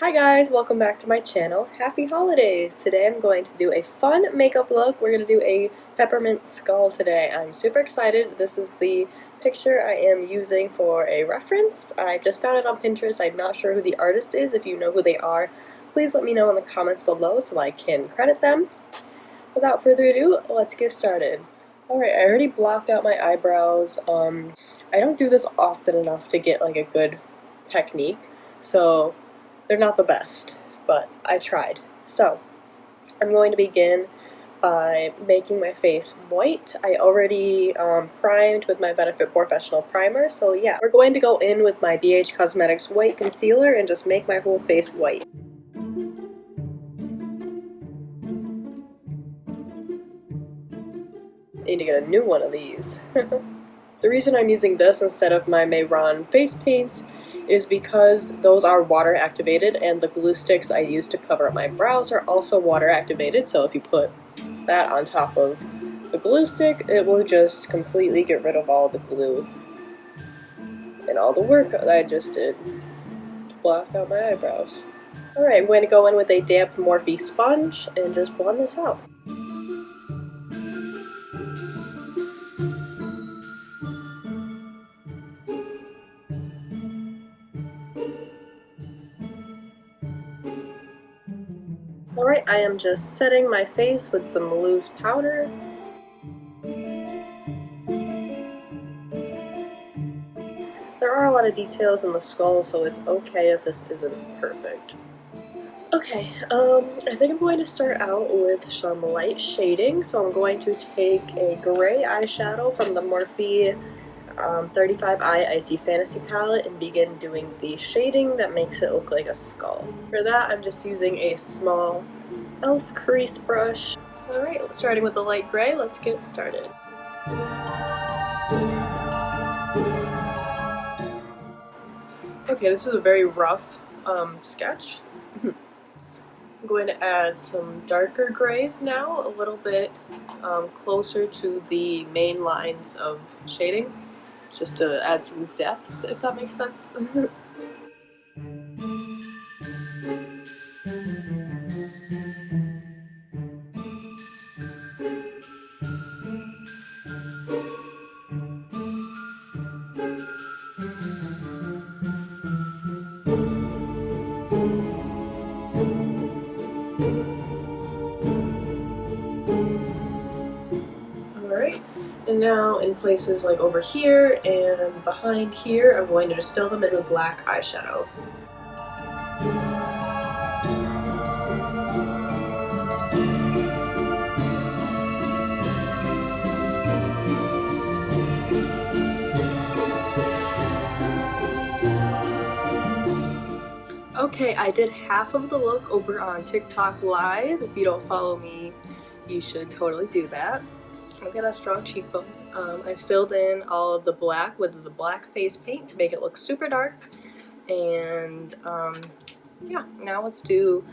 Hi guys, welcome back to my channel. Happy holidays! Today I'm going to do a fun makeup look. We're going to do a peppermint skull today. I'm super excited. This is the picture I am using for a reference. I just found it on Pinterest. I'm not sure who the artist is. If you know who they are, please let me know in the comments below so I can credit them. Without further ado, let's get started. Alright, I already blocked out my eyebrows. I don't do this often enough to get like a good technique, so they're not the best, but I tried. So, I'm going to begin by making my face white. I already primed with my Benefit Professional Primer, so yeah. We're going to go in with my BH Cosmetics White Concealer and just make my whole face white. I need to get a new one of these. The reason I'm using this instead of my Mayron face paints is because those are water activated, and the glue sticks I use to cover up my brows are also water activated, so if you put that on top of the glue stick, it will just completely get rid of all the glue and all the work that I just did to block out my eyebrows. Alright, I'm going to go in with a damp Morphe sponge and just blend this out. Alright, I am just setting my face with some loose powder. There are a lot of details in the skull, so it's okay if this isn't perfect. Okay, I think I'm going to start out with some light shading, so I'm going to take a gray eyeshadow from the Morphe 35i Icy Fantasy palette and begin doing the shading that makes it look like a skull. For that, I'm just using a small e.l.f. crease brush. Alright, starting with the light gray, let's get started. Okay, this is a very rough sketch. I'm going to add some darker grays now, a little bit closer to the main lines of shading, just to add some depth, if that makes sense. Alright, and now in places like over here and behind here, I'm going to just fill them in with black eyeshadow. Okay, I did half of the look over on TikTok Live. If you don't follow me, you should totally do that. I've got a strong cheekbone. I filled in all of the black with the black face paint to make it look super dark. And yeah, now let's do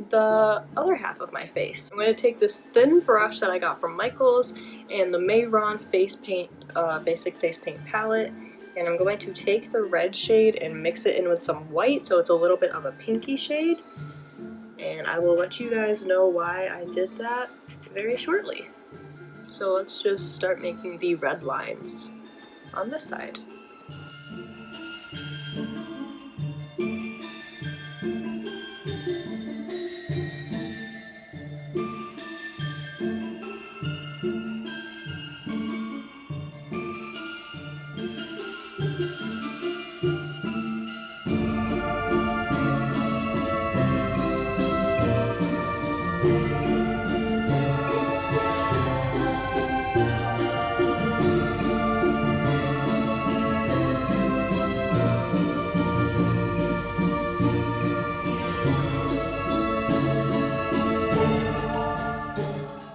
the other half of my face. I'm going to take this thin brush that I got from Michaels and the Mayron face paint, basic face paint palette, and I'm going to take the red shade and mix it in with some white so it's a little bit of a pinky shade, and I will let you guys know why I did that very shortly. So let's just start making the red lines on this side.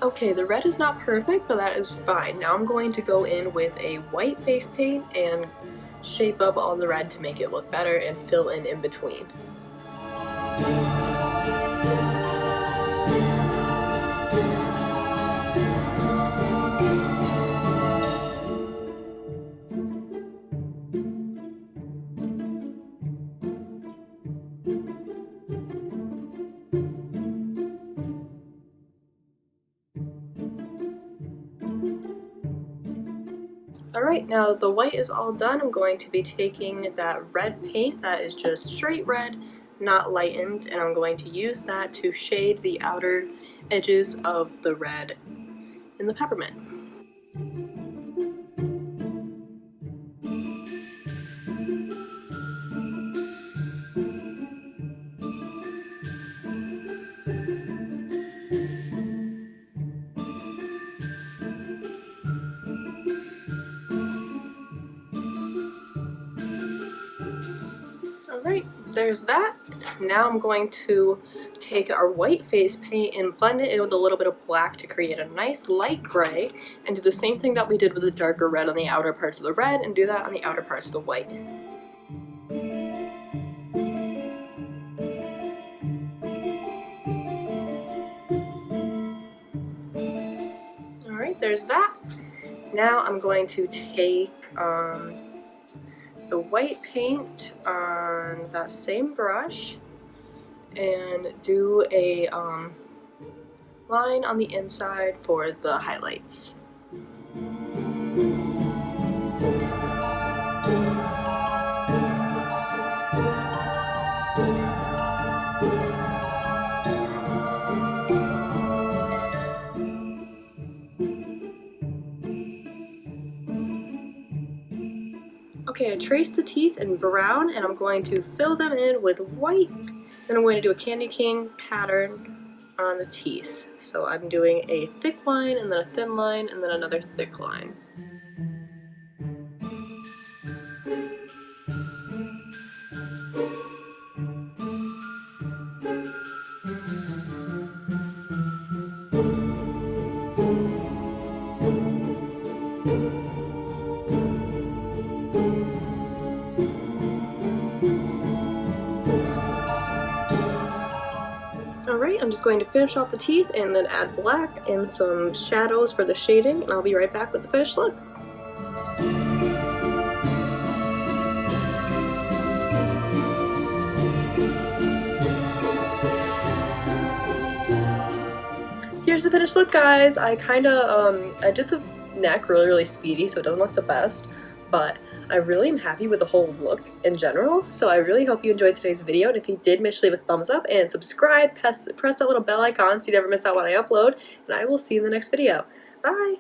Okay, the red is not perfect, but that is fine. Now I'm going to go in with a white face paint and shape up all the red to make it look better and fill in between. Alright, now the white is all done. I'm going to be taking that red paint that is just straight red, not lightened, and I'm going to use that to shade the outer edges of the red in the peppermint. Alright, there's that. Now I'm going to take our white face paint and blend it in with a little bit of black to create a nice light gray, and do the same thing that we did with the darker red on the outer parts of the red, and do that on the outer parts of the white. Alright, there's that. Now I'm going to take the white paint on that same brush and do a line on the inside for the highlights. Okay, I traced the teeth in brown, and I'm going to fill them in with white. Then I'm going to do a candy cane pattern on the teeth. So I'm doing a thick line, and then a thin line, and then another thick line. Alright, I'm just going to finish off the teeth and then add black and some shadows for the shading, and I'll be right back with the finished look. Here's the finished look, guys! I did the neck really speedy, so it doesn't look the best, but I really am happy with the whole look in general, so I really hope you enjoyed today's video, and if you did, make sure to leave a thumbs up and subscribe, press that little bell icon so you never miss out when I upload, and I will see you in the next video. Bye!